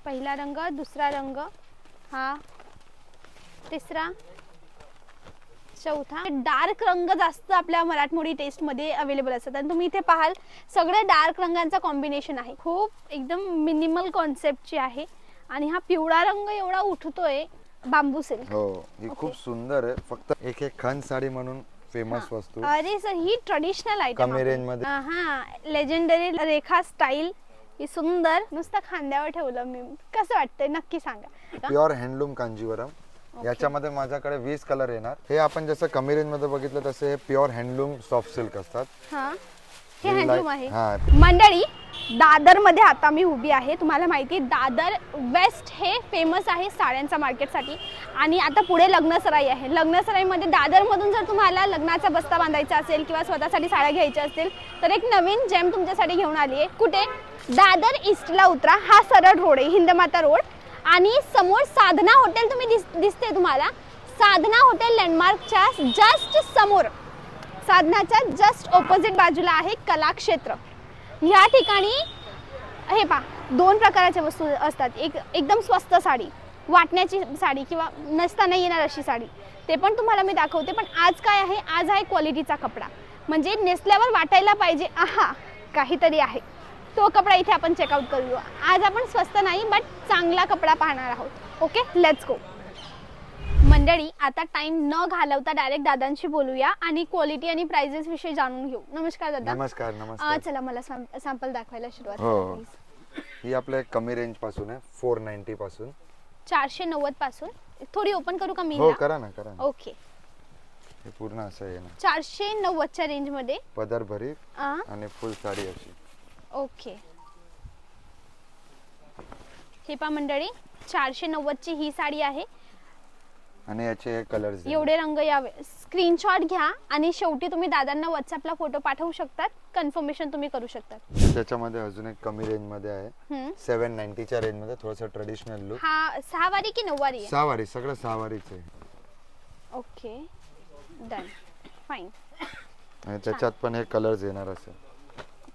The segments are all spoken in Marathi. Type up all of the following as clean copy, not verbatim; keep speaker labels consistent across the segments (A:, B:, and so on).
A: पहिला रंग, दुसरा रंग, हा तिसरा, चौथा. डार्क रंग जास्त आपल्या मराठमोळी टेस्ट मध्ये अवेलेबल असतात आणि तुम्ही इथे पाहाल सगळे डार्क रंगांचा कॉम्बिनेशन आहे. खूप एकदम मिनिमल कॉन्सेप्टची आहे आणि हा पिवळा रंग एवढा उठतोय. बांबू सिल्क.
B: हो, ही खूप सुंदर आहे. फक्त एक खण साडी म्हणून फेमस वस्तू.
A: अरे सर, ही ट्रेडिशनल आयटम
B: कमी रेंज मध्ये.
A: हा, लेजेंडरी रेखा स्टाईल. ही सुंदर, नुसतं खांद्यावर ठेवलं मी. कसं वाटतंय नक्की सांगा.
B: Pure handloom Kanjivaram. याच्यामध्ये माझ्याकडे 20 कलर येणार. हे आपण जसं कमी रेंज मध्ये बघितलं तसे हे प्युअर हँडलूम सॉफ्ट सिल्क असतात.
A: हा, हे हँडलूम आहे. मंडळी, दादर मध्ये आता मी उभी आहे. तुम्हाला माहिती आहे दादर वेस्ट हे फेमस आहे साड्यांच्या मार्केटसाठी आणि आता पुढे लग्नसराई आहे. लग्नसराईमध्ये दादर मधून जर तुम्हाला लग्नाचा बस्ता बांधायचा असेल किंवा स्वतःसाठी साड्या घ्यायच्या असतील तर एक नवीन जेम तुमच्यासाठी घेऊन आली आहे. कुठे? दादर ईस्टला उतरा. हा सरळ रोड आहे, हिंदमाता रोड आणि समोर साधना हॉटेल तुम्ही दिसते तुम्हाला. साधना हॉटेल लँडमार्कच्या जस्ट समोर, साधनाच्या जस्ट ऑपोजिट बाजूला आहे कलाक्षेत्र. या ठिकाणी हे पहा, दोन प्रकारच्या वस्तू असतात. एक एकदम स्वस्त साडी, वाटण्याची साडी किंवा नसताना येणार अशी साडी, ते पण तुम्हाला मी दाखवते. पण आज काय आहे? आज आहे क्वालिटीचा कपडा, म्हणजे नेसल्यावर वाटायला पाहिजे आहा काहीतरी आहे, तो कपडा इथे आपण चेकआउट करूया. आज आपण स्वस्त नाही बट चांगला कपडा पाहणार आहोत. Okay, let's go. मंडळी, आता टाइम न घालवता डायरेक्ट दादांशी बोलूया आणि क्वालिटी आणि प्राइसेस विषयी जाणून घेऊ. नमस्कार दादा.
B: नमस्कार. नमस्कार.
A: चला मला सॅम्पल दाखवायला सुरुवात
B: हो.
A: करा.
B: ही आपल्या कमी रेंज पासून आहे, 490 पासून.
A: 490 पासून. थोडी ओपन करू का मी?
B: हो, करा ना, करा ना.
A: ओके.
B: हे पूर्ण असं आहे ना,
A: 490 च्या रेंज मध्ये
B: पदर भरीत आणि फुल साडी अशी. ओके.
A: हे पहा मंडळी, 490 ची ही साडी आहे
B: आणि याचे कलर्स
A: एवढे रंग यावे. स्क्रीनशॉट घ्या आणि शेवटी तुम्ही दादांना व्हॉट्सअपला फोटो पाठवू शकतात. कन्फर्मेशन तुम्ही करू शकता.
B: त्याच्यामध्ये अजून एक कमी रेंज मध्ये आहे, 790 च्या रेंज मध्ये, थोडंसं ट्रेडिशनल लुक.
A: हा, सहावारी की नऊवारी आहे?
B: सहावारी, सगळं सहावारीच आहे.
A: Okay, done, fine.
B: आणि त्याच्यात पण हे कलर्स येणार असे.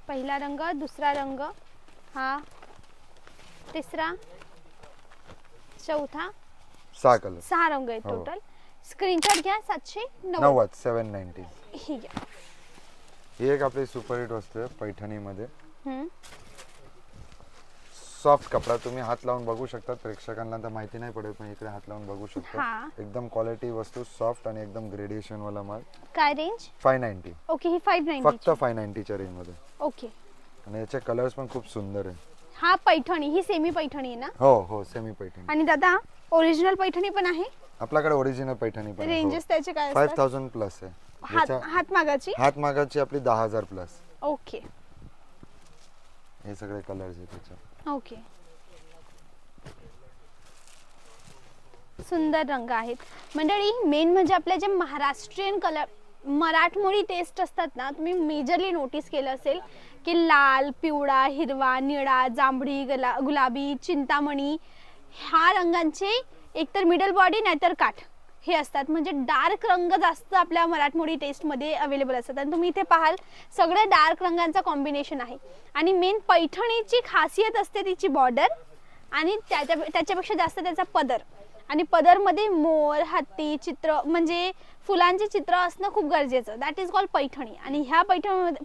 A: पहिला रंग, दुसरा रंग, हा तिसरा, चौथा,
B: 6 कलर.
A: 6 रंग आहेत टोटल. स्क्रीनशॉट घ्या. 790,
B: 790.
A: ही घ्या.
B: ही एक आपली सुपरहिट वस्तू आहे पैठणी मध्ये. सॉफ्ट कपडा, तुम्ही हात लावून बघू शकता. प्रेक्षकांना तर माहिती नाही पडेल पण इकडे हात लावून बघू शकता. एकदम क्वालिटी वस्तू, सॉफ्ट आणि एकदम ग्रेडिएशन वाला माल.
A: काय रेंज?
B: 590.
A: ओके, ही 590
B: फक्त 590 च्या रेंज मध्ये.
A: ओके.
B: आणि याचे कलर्स पण खूप सुंदर आहे.
A: हा पैठणी, ही सेमी पैठणी आहे ना?
B: हो हो, सेमी पैठणी.
A: आणि दादा ओरिजिनल पैठणी पण आहे
B: आपल्याकडे. ओरिजिनल पैठणी पण.
A: रेंजेस त्याचे काय असतात?
B: 5000 प्लस आहे.
A: हातमागाची?
B: हातमागाची आपली 10000 प्लस.
A: ओके.
B: हे सगळे कलर्स आहेत त्याच्यात.
A: ओके. सुंदर रंग आहेत मंडळी. मेन म्हणजे आपल्या जे महाराष्ट्रीयन कलर, मराठमोळी टेस्ट असतात ना, तुम्ही मेजरली नोटीस केलं असेल की लाल, पिवळा, हिरवा, निळा, जांभळी, गुलाबी, चिंतामणी, ह्या रंगांचे एकतर मिडल बॉडी नाहीतर काठ हे असतात. म्हणजे डार्क रंग जास्त आपल्या मराठमोळी टेस्ट मध्ये अवेलेबल असतात आणि तुम्ही इथे पाहाल सगळे डार्क रंगांचा कॉम्बिनेशन आहे. आणि मेन पैठणीची खासियत असते तिची बॉर्डर आणि त्याच्यापेक्षा जास्त त्याचा पदर. आणि पदर मध्ये मोर, हत्ती चित्र, म्हणजे फुलांचे चित्र असणं खूप गरजेचं. That is called Paithani. आणि ह्या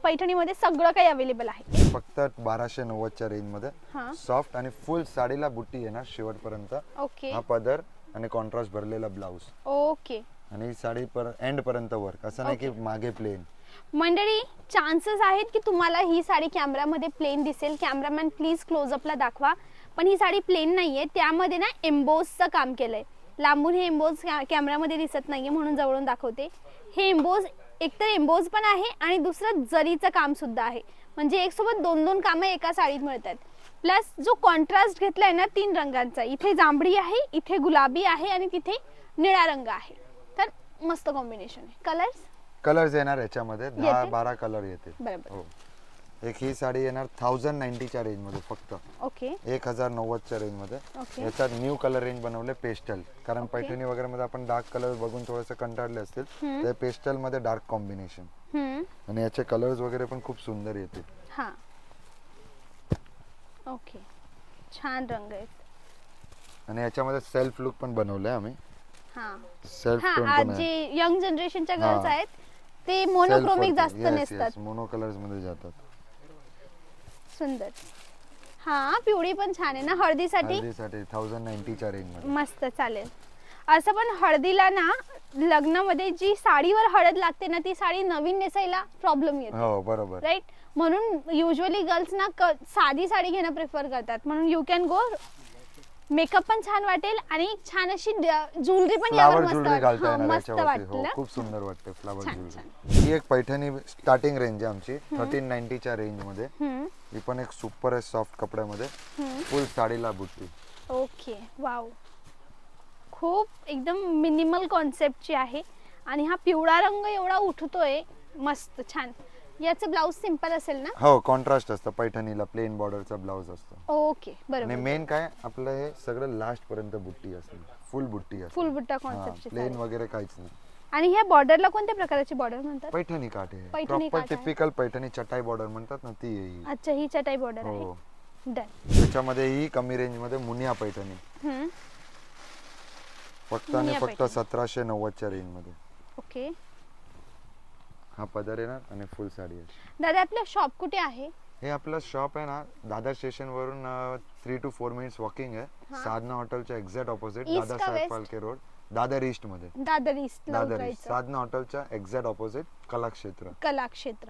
A: पैठणीमध्ये सगळं काही अवेलेबल आहे.
B: फक्त 1290 च्या रेंज मध्ये. सॉफ्ट आणि फुल साडीला बुट्टी येणार शेवटपर्यंत.
A: ओके.
B: हा पदर आणि कॉन्ट्रास्ट भरलेला ब्लाउज.
A: ओके.
B: आणि साडी एंड पर्यंत वर्क, असं नाही की मागे प्लेन.
A: मंडळी, चान्सेस आहेत की तुम्हाला ही साडी कॅमेरामध्ये प्लेन दिसेल. कॅमेरामॅन प्लीज क्लोजअपला दाखवा. पण ही साडी प्लेन नाहीये, त्यामध्ये ना एम्बोजचं काम केलंय. लांबून हे एम्बोज कॅमेरामध्ये दिसत नाहीये म्हणून जवळून दाखवते. हे एम्बोज, एकतर एम्बोज पण आहे आणि दुसरं जरीचं काम सुद्धा आहे. म्हणजे एक सोबत दोन कामं एका साडीत मिळतात. प्लस जो कॉन्ट्रास्ट घेतलाय ना 3 रंगांचा, इथे जांभळी आहे, इथे गुलाबी आहे आणि तिथे निळा रंग आहे. तर मस्त कॉम्बिनेशन आहे.
B: कलर्स येणार याच्यामध्ये 10-12 कलर येतील.
A: बरोबर.
B: हो. एक ही साडी येणार 1090 च्या रेंज मध्ये फक्त.
A: ओके.
B: 1090 च्या रेंज मध्ये. याच्यात न्यू कलर रेंज बनवले पेस्टल. कारण पैठणी वगैरे मध्ये आपण डार्क कलर बघून थोडेसे कंटाळले असतील, ते पेस्टल मध्ये डार्क कॉम्बिनेशन. आणि याचे कलर्स वगैरे पण खूप सुंदर येतील.
A: हा. ओके, छान रंग आहेत.
B: आणि याच्यामध्ये सेल्फ लुक पण बनवलंय आम्ही.
A: हा
B: सेल्फ टोन
A: हा,
B: पण
A: जे
B: आहे.
A: यंग जनरेशनच्या गर्ल्स
B: हा.
A: आहेत ते मोनोक्रोमिक जास्त नेसतात.
B: मोनो कलर्स मध्ये जातात.
A: सुंदर. हा पिवळी पण छान आहे ना हळदीसाठी.
B: 1090 च्या रेंज मध्ये
A: मस्त चालेल. असं पण हळदीला ना लग्नामध्ये जी साडीवर हळद लागते ना ती साडी नवीन नेसायला प्रॉब्लेम येतो.
B: हो बरोबर.
A: राईट. म्हणून युजली गर्ल्स ना साधी साडी घेणं प्रेफर करतात. म्हणून यू कॅन गो. मेकअप पण छान वाटेल आणि छान अशी ज्वेलरी पण यावर मस्त वाटेल.
B: खूप सुंदर वाटते फ्लावर ज्वेलरी. ही एक पैठणी स्टार्टिंग रेंज आहे आमची 1390 च्या रेंज मध्ये. ही पण एक सुपर आहे सॉफ्ट कपड्यामध्ये. फुल साडीला बुट्टी.
A: Okay wow. खूप एकदम मिनिमल कॉन्सेप्टची आहे आणि हा पिवळा रंग एवढा उठतोय मस्त छान. याचं ब्लाउज सिंपल असेल ना.
B: हो कॉन्ट्रास्ट असतं पैठणीला प्लेन बॉर्डरचा ब्लाउज असतो.
A: ओके बरोबर.
B: आणि मेन काय आपलं हे सगळं लास्ट पर्यंत बुट्टी असते. फुल बुट्टी असते.
A: फुल बुट्टा कॉन्सेप्टची.
B: प्लेन वगैरे काहीच नाही.
A: आणि ह्या बॉर्डरला कोणत्या प्रकारची बॉर्डर म्हणतात.
B: पैठणी काठ आहे. प्रॉपर टिपिकल पैठणी चटाई बॉर्डर म्हणतात ना ती आहे.
A: अच्छा ही चटाई बॉर्डर आहे.
B: हो.
A: डन.
B: त्याच्यामध्ये ही कमी रेंज मध्ये मुनिया पैठणी. फक्त आणि फक्त 1790 च्या रेंज मध्ये.
A: ओके.
B: हा पदर आहे ना आणि फुल साडी आहे.
A: दादा आपलं शॉप कुठे आहे.
B: हे आपलं शॉप आहे ना दादर स्टेशन वरून 3 to 4 मिनिट्स वॉकिंग आहे. साधना हॉटेलच्या exact opposite Dadasaheb Phalke road Dadar east मध्ये.
A: दादर ईस्ट
B: साधना हॉटेलच्या एक्झॅक्ट ऑपोजिट कलाक्षेत्र.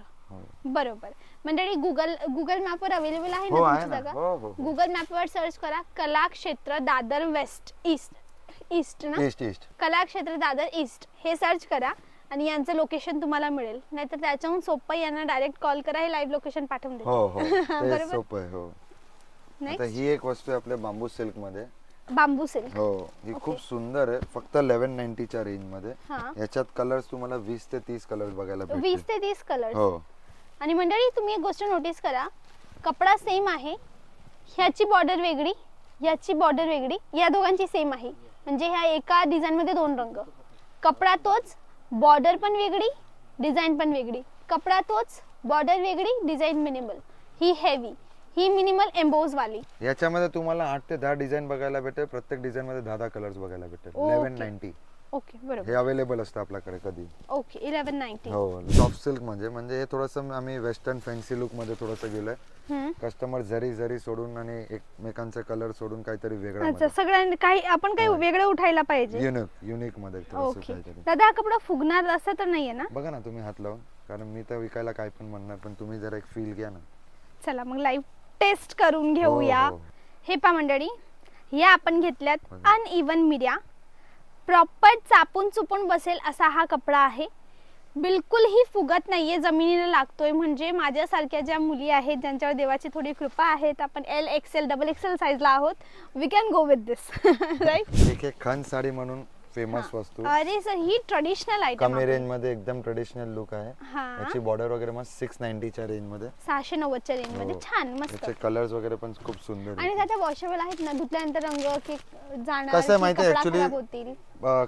A: बरोबर. मंडळी गुगल मॅपवर अवेलेबल आहे ना तुमची जागा. गुगल मॅपवर सर्च करा कलाक्षेत्र दादर वेस्ट ईस्ट ना.
B: ईस्ट
A: कलाक्षेत्र दादर ईस्ट हे सर्च करा आणि यांचं लोकेशन तुम्हाला मिळेल. नाहीतर त्याच्याहून सोपं यांना डायरेक्ट कॉल करा. हे लाईव्ह लोकेशन पाठवून देतील.
B: हो ते सोपं आहे. हो. आता ही एक वस्तू आहे आपल्या बांबू सिल्क मध्ये.
A: बांबू सिल्क.
B: हो ही खूप सुंदर आहे. फक्त 1190 च्या रेंज मध्ये. याच्यात कलर्स तुम्हाला 20 ते 30 कलर्स बघायला भेटतील.
A: 20 ते 30 कलर्स.
B: हो.
A: आणि मंडळी तुम्ही एक गोष्ट नोटीस करा. कपडा सेम आहे. ह्याची बॉर्डर वेगळी याची बॉर्डर वेगळी. या दोघांची सेम आहे. म्हणजे ह्या एका डिझाइन मध्ये दोन रंग. कपडा तोच बॉर्डर पण वेगळी डिझाइन पण वेगळी. कपडा तोच बॉर्डर वेगळी डिझाइन मिनिमल. ही हेवी ही मिनिमल एम्बोज वाली.
B: याच्यामध्ये तुम्हाला 8 ते 10 डिझाइन बघायला भेटेल. प्रत्येक डिझाइन मध्ये 10 कलर्स बघायला भेटेल. 1190.
A: ओके बरोबर.
B: हे अवेलेबल असतं आपल्याकडे कधी.
A: ओके 1190.
B: हो सॉफ्ट सिल्क म्हणजे हे थोडंसं आम्ही वेस्टर्न फॅन्सी लुक मध्ये थोडंसं गेलोय. कस्टमर जरी सोडून आणि एकमेकांचे कलर सोडून काहीतरी वेगळं.
A: अच्छा सगळ्यांनी काही आपण काही वेगळं उठायला पाहिजे.
B: युनिक मध्ये थोडंसं काहीतरी.
A: दादा हा कपडा फुगणार असं तर नाहीये ना.
B: बघा ना तुम्ही हात लावून. कारण मी तर विकायला काय पण म्हणणार पण तुम्ही जरा एक फील घ्या ना.
A: चला मग लाईव्ह टेस्ट करून घेऊया. हे पा मंडळी या आपण घेतल्यात अनइवन मीडिया. प्रॉपर चापून चुपून बसेल असा हा कपडा आहे. बिलकुल ही फुगत नाहीये. जमिनीला लागतोय. म्हणजे माझ्यासारख्या ज्या मुली आहेत ज्यांच्यावर देवाची थोडी कृपा आहे आपण LXL XXL साईजला आहोत. We can go with this right.
B: एक खण साडी म्हणून फेमस वस्तू.
A: अरे सर ही ट्रेडिशनल आयटम.
B: कमी रेंज मध्ये एकदम ट्रेडिशनल लुक आहे. याची बॉर्डर वगैरे मस्त 690 च्या रेंज मध्ये.
A: 690 च्या रेंज मध्ये. छान मस्त.
B: याचे कलर्स वगैरे पण खूप सुंदर
A: आणि त्याच्या वॉशेबल आहेत ना. धुतल्यानंतर रंग की जाणार.
B: कसं माहिती ऍक्च्युली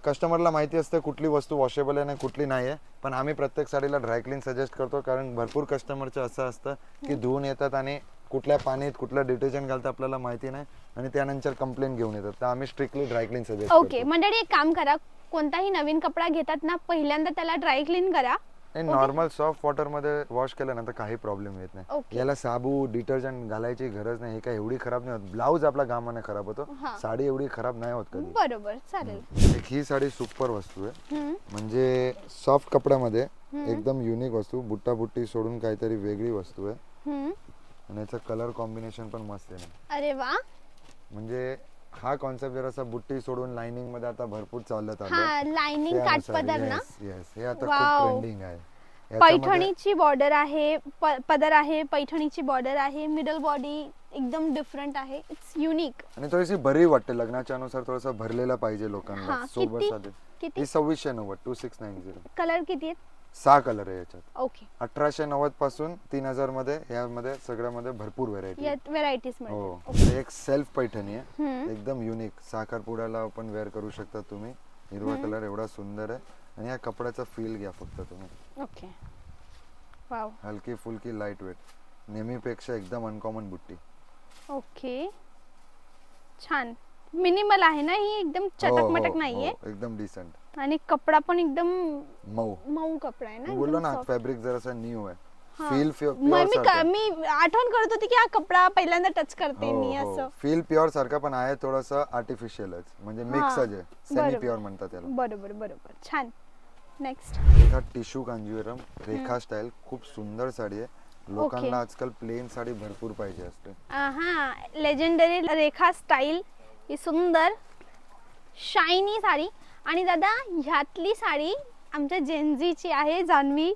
B: कस्टमरला माहिती असते कुठली वस्तू वॉशेबल आहे आणि कुठली नाही आहे. पण आम्ही प्रत्येक साडीला ड्राय क्लीन सजेस्ट करतो. कारण भरपूर कस्टमरचं असं असतं की धुवून येतात आणि कुठल्या पाण्यात कुठलं डिटर्जंट घालतं आपल्याला माहिती नाही आणि त्यानंतर कंप्लेंट घेऊन येतात. तर आम्ही स्ट्रिक्टली ड्राय क्लीन सजेस्ट करतो.
A: ओके मंडळी एक काम करा. कोणताही नवीन कपडा घेतात ना पहिल्यांदा त्याला ड्राय क्लीन करा.
B: नॉर्मल सॉफ्ट वॉटर मध्ये वॉश केल्यानंतर काही प्रॉब्लेम येत नाही. याला साबू डिटर्जंट घालायची गरज नाही. हे काय एवढी खराब नाही होत. ब्लाऊज आपला गामाने खराब होतो. साडी एवढी खराब नाही होत कधी.
A: बरोबर चालेल.
B: ही साडी सुपर वस्तू आहे. म्हणजे सॉफ्ट कपड्यामध्ये एकदम युनिक वस्तू. बुट्टा बुट्टी सोडून काहीतरी वेगळी वस्तू आहे. आणि याचं कलर कॉम्बिनेशन पण मस्त आहे.
A: अरे वा.
B: म्हणजे हा कॉन्सेप्ट जरासा बुट्टी सोडून लाइनिंग मध्ये आता भरपूर चालत आहे.
A: हा लाइनिंग काठपदर ना.
B: येस हे आता खूप ट्रेंडिंग आहे.
A: पैठणीची बॉर्डर आहे. पदर आहे. पैठणीची बॉर्डर आहे. मिडल बॉडी एकदम डिफरंट आहे. इट्स युनिक
B: आणि थोडीशी भरी वाटते. लग्नाच्या अनुसार थोडासा भरलेला पाहिजे लोकांना. सोबत साधे.
A: किती?
B: 2690 2690.
A: कलर किती आहेत?
B: 6 कलर आहे याच्यात.
A: ओके.
B: 1890 पासून 3000 मध्ये यामध्ये सगळ्यामध्ये भरपूर
A: व्हेरायटीज
B: हो. एक सेल्फ पैठणी आहे. एकदम युनिक. साखरपुड्याला आपण वेअर करू शकता तुम्ही. हिरवा कलर एवढा सुंदर आहे आणि या कपड्याचा फील घ्या फक्त तुम्ही.
A: ओके. वाव.
B: हलकी फुलकी लाईट वेट. नेहमीपेक्षा एकदम अनकॉमन बुट्टी.
A: ओके छान. मिनिमल आहे ना ही, एकदम चटक मटक नाहीये,
B: एकदम डिसेंट.
A: आणि कपडा पण एकदम
B: मऊ
A: मऊ कपडा आहे ना,
B: बोललो ना फॅब्रिक जरासा न्यू आहे. फील प्युअर
A: मी आठवण करत होती की हा कपडा पहिल्यांदा टच करते मी असं.
B: फील प्युअर सारखा पण आहे, थोडासा आर्टिफिशियलच, म्हणजे मिक्सच आहे, सेमी प्युअर म्हणतात त्याला.
A: बरोबर बरोबर, छान. नेक्स्ट
B: हा टिश्यू कांजीवरम रेखा स्टाईल, खूप सुंदर साडी आहे. लोकांना आजकाल प्लेन साडी भरपूर पाहिजे असते.
A: हा, लेजेंडरी रेखा स्टाईल ही सुंदर शायनी साडी. आणि दादा ह्यातली साडी आमच्या जेनजीची आहे, जान्हवी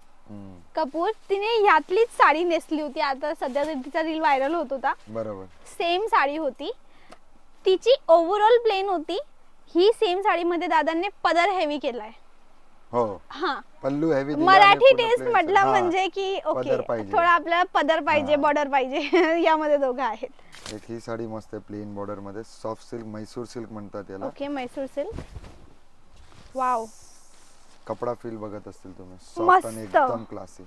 A: कपूर. तिने ह्यातलीच साडी नेसली होती, आता सध्या तिचा रील व्हायरल होत होता.
B: बरोबर,
A: सेम साडी होती तिची, ओव्हरऑल प्लेन होती. ही सेम साडी मध्ये दादांनी पदर हेवी केलाय.
B: हो,
A: हा,
B: पल्लू हेवी.
A: मराठी टेस्ट म्हटलं म्हणजे की ओके, थोडा आपल्याला पदर पाहिजे, बॉर्डर पाहिजे, यामध्ये दोघं आहेत.
B: एक ही साडी मस्त आहे, प्लेन बॉर्डर मध्ये, सॉफ्ट सिल्क, मैसूर सिल्क म्हणतात याला.
A: Okay, Mysore silk. वाव,
B: कपडा फील बघत असतील तुम्ही, सॉफ्ट आणि एकदम क्लासी,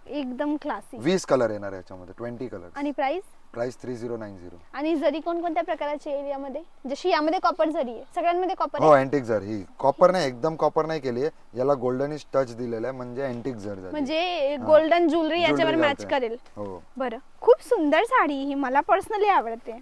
A: एकदम क्लासी.
B: 20 कलर येणार याच्यामध्ये, 20 कलर.
A: आणि प्राइस
B: 3090.
A: आणि जरी कोणत्या प्रकारची एरियामध्ये, जशी यामध्ये कॉपर जरी आहे, सगळ्यांमध्ये कॉपर
B: हो, अँटिक जर. ही कॉपर नाही, एकदम कॉपर नाही केली आहे, याला गोल्डनिश टच दिलेला आहे, म्हणजे अँटिक जर झाली,
A: म्हणजे गोल्डन ज्वेलरी याच्यावर मॅच करेल.
B: हो,
A: बरं, खूप सुंदर साडी ही, मला पर्सनली आवडते.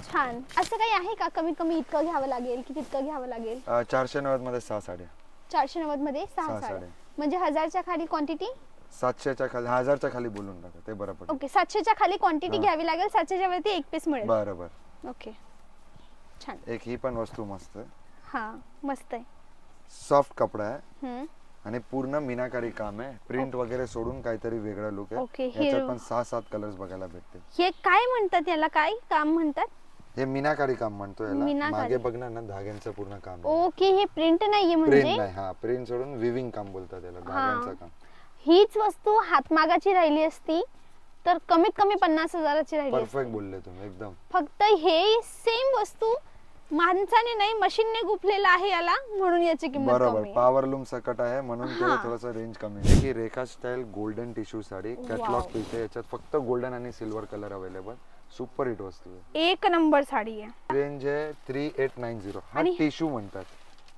A: छान. असं काही आहे का कमीत कमी इतकं घ्यावं लागेल की तितकं घ्यावं लागेल?
B: 490 मध्ये 6 साड्या.
A: 490 मध्ये 6 साड्या, म्हणजे 1000च्या खाली क्वांटिटी,
B: 700च्या खाली, 1000च्या खाली बोलून टाका, ते बरं पडेल.
A: ओके, 700च्या खाली क्वांटिटी घ्यावी लागेल, 700च्या वरती एक पीस मिळेल.
B: बरोबर.
A: ओके, छान.
B: एक ही पण वस्तू मस्त आहे.
A: हा, मस्त आहे.
B: सॉफ्ट कपडा आहे आणि पूर्ण मीनाकारी काम आहे, प्रिंट वगैरे सोडून काहीतरी वेगळा लुक आहे. याच्यात पण 6-7 कलर्स बघायला भेटतील.
A: हे काय म्हणतात याला, काय काम म्हणतात?
B: हे मीनाकारी काम म्हणतो याला. मागे बघणार ना, धाग्यांचं पूर्ण काम.
A: ओके, हे प्रिंट नाहीये म्हणजे?
B: प्रिंट नाही, हा, प्रिंट सोडून विविंग काम बोलतात याला, धाग्यांचं काम.
A: हीच वस्तू हातमागाची राहिली असती तर कमीत कमी 50,000ची राहिली असती.
B: परफेक्ट बोलले तुम्ही एकदम.
A: फक्त हे सेम वस्तू माणसाने नाही, मशीनने गुफलेला आहे याला, म्हणून याची किंमत कमी.
B: बरोबर, पॉवर लूम सकट आहे म्हणून ते थोडंसं रेंज कमी आहे. ही Rekha style golden tissue sari, catalogue piece आहे, याच्यात फक्त गोल्डन आणि silver colour available. Super hit वस्तू आहे,
A: एक नंबर साडी आहे.
B: रेंज आहे 3890. हा टिश्यू म्हणतात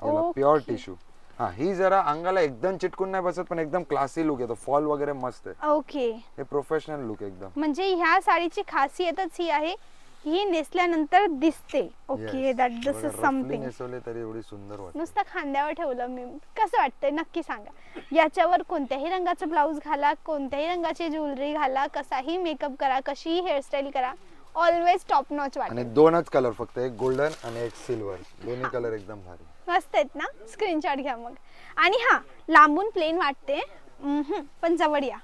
B: याला, प्युअर टिश्यू. हा, ही जरा अंगाला एकदम चिटकून नाही बसत, पण एकदम क्लासी लुक येतो, फॉल वगैरे मस्त आहे.
A: ओके,
B: हे प्रोफेशनल लुक एकदम.
A: म्हणजे ह्या साडीची खासियतच ही आहे, ही नेसल्यानंतर दिसते. Okay, that this is something.
B: नेसवले तरी एवढी सुंदर वाटते.
A: नुसतं खांद्यावर ठेवलं मी, कसं वाटतंय नक्की सांगा. याच्यावर कोणत्याही रंगाचं ब्लाउज घाला, कोणत्याही रंगाची ज्वेलरी घाला, कसाही मेकअप करा, कशीही हेअरस्टाईल करा, ऑलवेज टॉप नॉच वाटते.
B: आणि 2च कलर फक्त, एक गोल्डन आणि एक सिल्वर, दोन्ही कलर एकदम भारी
A: मस्त आहेत ना. स्क्रीनशॉट घ्या मग. आणि हा, लांबून प्लेन वाटते पण जवळ या.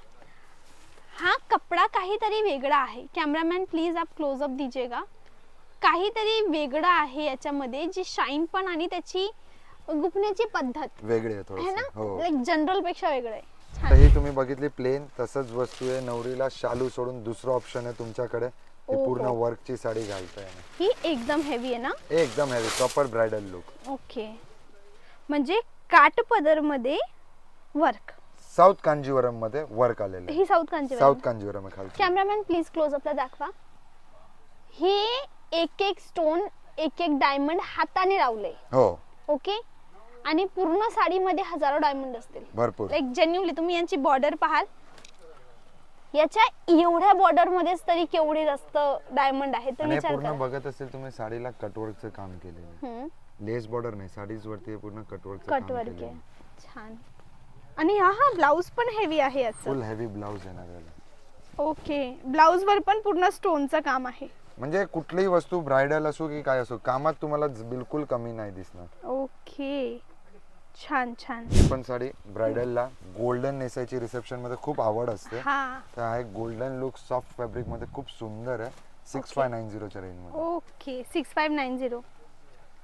A: हा कपडा काहीतरी वेगळा आहे. कॅमेरामॅन प्लीज आप क्लोजअप दीजिएगा. काहीतरी वेगळं आहे याच्यामध्ये, जी शाईन पण आणि त्याची गुफण्याची पद्धत
B: वेगळी आहे थोडं,
A: हो, लाईक जनरल पेक्षा वेगळं आहे.
B: ही तुम्ही बघितली प्लेन, तसंच वस्तू आहे. नवरीला शालू सोडून दुसरं ऑप्शन आहे तुमच्याकडे, पूर्ण वर्कची साडी घालताय.
A: ही एकदम हेवी आहे ना?
B: एकदम heavy, proper bridal look.
A: Okay, म्हणजे काठपदर मध्ये वर्क,
B: साऊथ कांजीवरम मध्ये वर्क आलेलं.
A: ही साऊथ
B: कांजीवरम आहे खाली.
A: कॅमेरामॅन प्लीज क्लोज अपला दाखवा. हे एक एक स्टोन, एक एक डायमंड हाताने लावले.
B: हो,
A: ओके. आणि पूर्ण साडीमध्ये हजारो डायमंड असतील,
B: भरपूर.
A: लाईक जेन्युइनली तुम्ही यांची बॉर्डर पाहाल, याच्या एवढ्या बॉर्डर मध्येच तरी केवढे जास्त डायमंड आहेत ते विचार करा.
B: पूर्ण बघत असेल तुम्ही, साडीला कटवर्कचं काम केलेलं आहे. लेस बॉर्डर नाही, साडीज वरती पूर्ण कटवर्कचं काम केलेलं आहे.
A: छान. आणि हा ब्लाउज पण हेवी आहे याचं,
B: फुल हेवी ब्लाउज येणार याला.
A: ओके, ब्लाउज वर पण पूर्ण स्टोनचं काम आहे.
B: म्हणजे कुठलीही वस्तू ब्राइडल असो की काय असो, कामात तुम्हाला बिलकुल कमी नाही दिसणार.
A: ओके, छान छान.
B: पण साडी ब्राइडलला गोल्डन नेसायची रिसेप्शन मध्ये खूप आवड असते. तर हा गोल्डन लुक सॉफ्ट फॅब्रिक मध्ये खूप सुंदर आहे. 6590 च्या रेंज मध्ये.
A: ओके, 6590.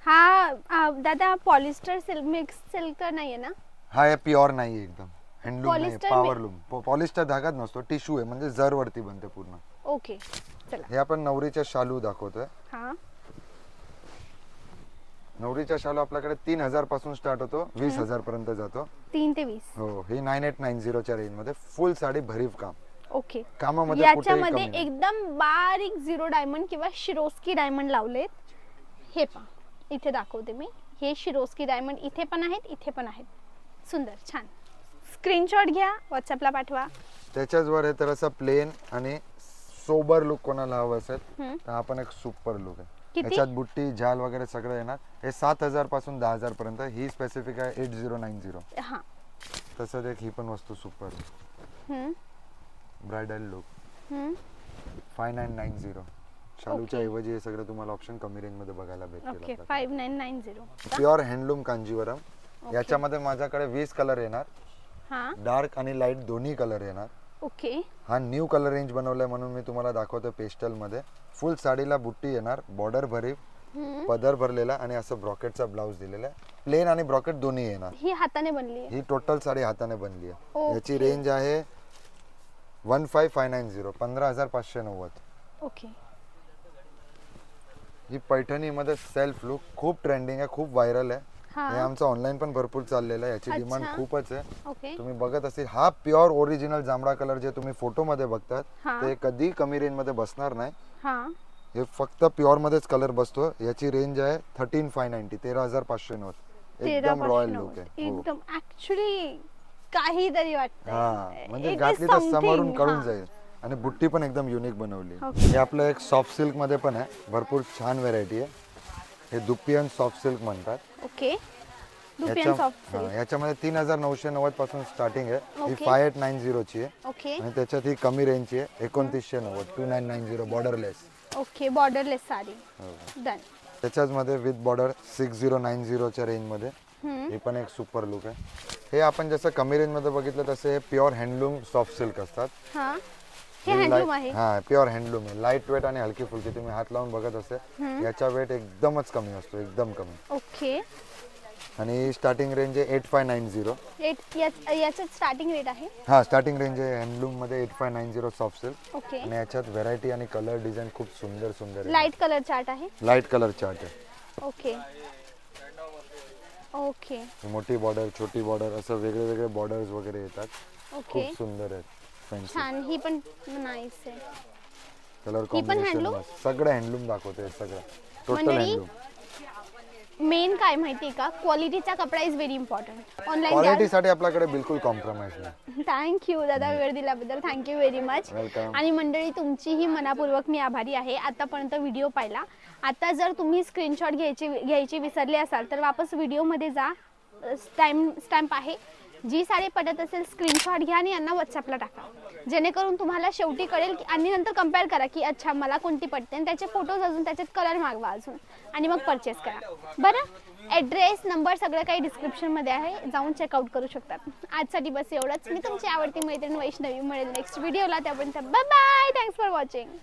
A: हा दादा पॉलिस्टर सिल्क, मिक्स सिल्क तर नाहीये ना?
B: हा, हे प्युअर नाही, एकदम हँडलूम नाही, पॉवर लूम. पॉलिस्टर धागाच नसतो, टिश्यू आहे, म्हणजे जर वरती बनते पूर्ण.
A: ओके, चला.
B: हे आपण नवरीच्या शालू दाखवतोय.
A: हा,
B: नवरीचा शालू आपल्याकडे 3000 पासून स्टार्ट होतो, 20000 पर्यंत जातो.
A: 3 ते 20.
B: हो, ही 9890 च्या रेंज मध्ये फुल साडी भरीव काम.
A: ओके,
B: कामामध्ये
A: याच्यामध्ये एकदम बारीक 0 डायमंड किंवा शिरोस्की डायमंड लावलेत. हे पहा, इथे दाखवते मी. हे शिरोस्की डायमंड इथे पण आहेत, इथे पण आहेत. सुंदर, छान. स्क्रीनशॉट घ्या, व्हॉट्सअपला पाठवा.
B: त्याच्याच वर तर असं प्लेन आणि सोबर लुक कोणाला हवं असेल तर आपण एक सुपर लुक आहे. याच्यात बुट्टी झाल वगैरे सगळं येणार. हे 7000 पासून 10000 पर्यंत. ही स्पेसिफिक आहे 8090.
A: हां,
B: तसंच एक ही पण वस्तू सुपर ब्राइडल लुक 5990. शालूच्या ऐवजी हे सगळं तुम्हाला ऑप्शन कमी रेंज मध्ये बघायला भेटेल.
A: ओके, 5990.
B: Pure handloom Kanjivaram. याच्यामध्ये माझ्याकडे 20 कलर येणार.
A: हां,
B: डार्क आणि लाईट दोन्ही कलर येणार.
A: ओके.
B: हा न्यू कलर रेंज बनवलाय म्हणून मी तुम्हाला दाखवतो. पेस्टल मध्ये फुल साडीला बुट्टी येणार, बॉर्डर भरीव, पदर भरलेला आणि असं ब्रॉकेटचा ब्लाउज दिलेला आहे. प्लेन आणि ब्रॉकेट दोन्ही येणार.
A: ही हाताने बनली आहे.
B: ही टोटल साडी हाताने बनली आहे. याची रेंज आहे 15590, 15590.
A: ओके.
B: ही पैठणी मध्ये सेल्फ लुक खूप ट्रेंडिंग आहे, खूप व्हायरल आहे. हे आमचं ऑनलाईन पण भरपूर चाललेलं आहे. याची डिमांड खूपच आहे. तुम्ही बघत असेल, हा प्युअर ओरिजिनल जांभळा कलर जे तुम्ही फोटो मध्ये बघतात ते कधी कमी रेंज मध्ये बसणार नाही. हे फक्त प्युअर मध्येच कलर बसतो. याची रेंज आहे 13590, 13590. एकदम रॉयल लुक आहे.
A: एकदम ऍक्च्युअली काहीतरी वाटतं.
B: हा, म्हणजे घातली तर समोरून कळून जाईल. आणि बुट्टी पण एकदम युनिक बनवली. हे आपलं एक सॉफ्ट सिल्क मध्ये पण आहे. भरपूर छान व्हेरायटी आहे. हे दुपियन सॉफ्ट सिल्क म्हणतात.
A: Okay, dupion soft silk.
B: याच्यामध्ये 3990 पासून स्टार्टिंग आहे. ही 5890 ची आहे.
A: ओके.
B: आणि त्याच्यात ही कमी रेंजची आहे 2990, 2990 borderless.
A: Okay, borderless sari. Done.
B: त्याच्याच मध्ये विथ बॉर्डर 6090 च्या रेंज मध्ये. हे पण एक सुपर लुक आहे. हे आपण जसं कमी रेंज मध्ये बघितलं तसे हे प्युअर हँडलूम सॉफ्ट सिल्क असतात.
A: हां, हे हँडलूम आहे.
B: हा, प्युअर हँडलूम आहे. लाईट वेट आणि हलकी फुलकी. तुम्ही हात लावून बघत असेल, याचा वेट एकदमच कमी असतो, एकदम कमी.
A: ओके.
B: आणि स्टार्टिंग रेंज आहे 8590.
A: याचं स्टार्टिंग रेट आहे.
B: हा, स्टार्टिंग रेंज आहे हँडलूम मध्ये 8590 सॉफ्ट सिल्क.
A: ओके.
B: आणि याच्यात व्हरायटी आणि कलर डिझाइन खूप सुंदर सुंदर आहे.
A: लाईट कलर चार्ट आहे.
B: लाईट कलर चार्ट आहे.
A: ओके. ओके.
B: मोठी बॉर्डर, छोटी बॉर्डर, असं वेगळे वेगळे बॉर्डर्स वगैरे येतात.
A: ओके.
B: खूप सुंदर आहेत.
A: छान. ही पण नाईस आहे.
B: कलर कॉम्बिनेशन सगळं हँडलूम दाखवते. सगळं टोटल हँडलूम.
A: मेन काय माहिती का, क्वालिटीचा कपडा इज व्हेरी इम्पॉर्टंट. ऑनलाईन
B: क्वालिटीसाठी आपल्याकडे बिलकुल कॉम्प्रोमाइज नाही.
A: थँक्यू दादा, वेळ दिल्याबद्दल थँक्यू व्हेरी मच. आणि मंडळी, तुमचीही मनापूर्वक मी आभारी आहे आतापर्यंत व्हिडिओ पाहिला. आता जर तुम्ही स्क्रीनशॉट घ्यायची विसरले असाल तर वापस व्हिडिओमध्ये जा. स्टॅम्प आहे. जी साडी पटत असेल स्क्रीनशॉट घ्या आणि यांना व्हॉट्सअपला टाका, जेणेकरून तुम्हाला शेवटी कळेल की, आणि नंतर कम्पेअर करा की अच्छा मला कोणती पटते, आणि त्याचे फोटोज अजून त्याच्यात कलर मागवा अजून, आणि मग परचेस करा. बरं, ॲड्रेस नंबर सगळं काही डिस्क्रिप्शनमध्ये आहे, जाऊन चेकआउट करू शकतात. आजसाठी बस एवढंच. मी तुमची आवडती मैत्रीण वैष्णवी. मिळेल नेक्स्ट व्हिडिओला. त्यापर्यंत bye bye. Thanks for watching.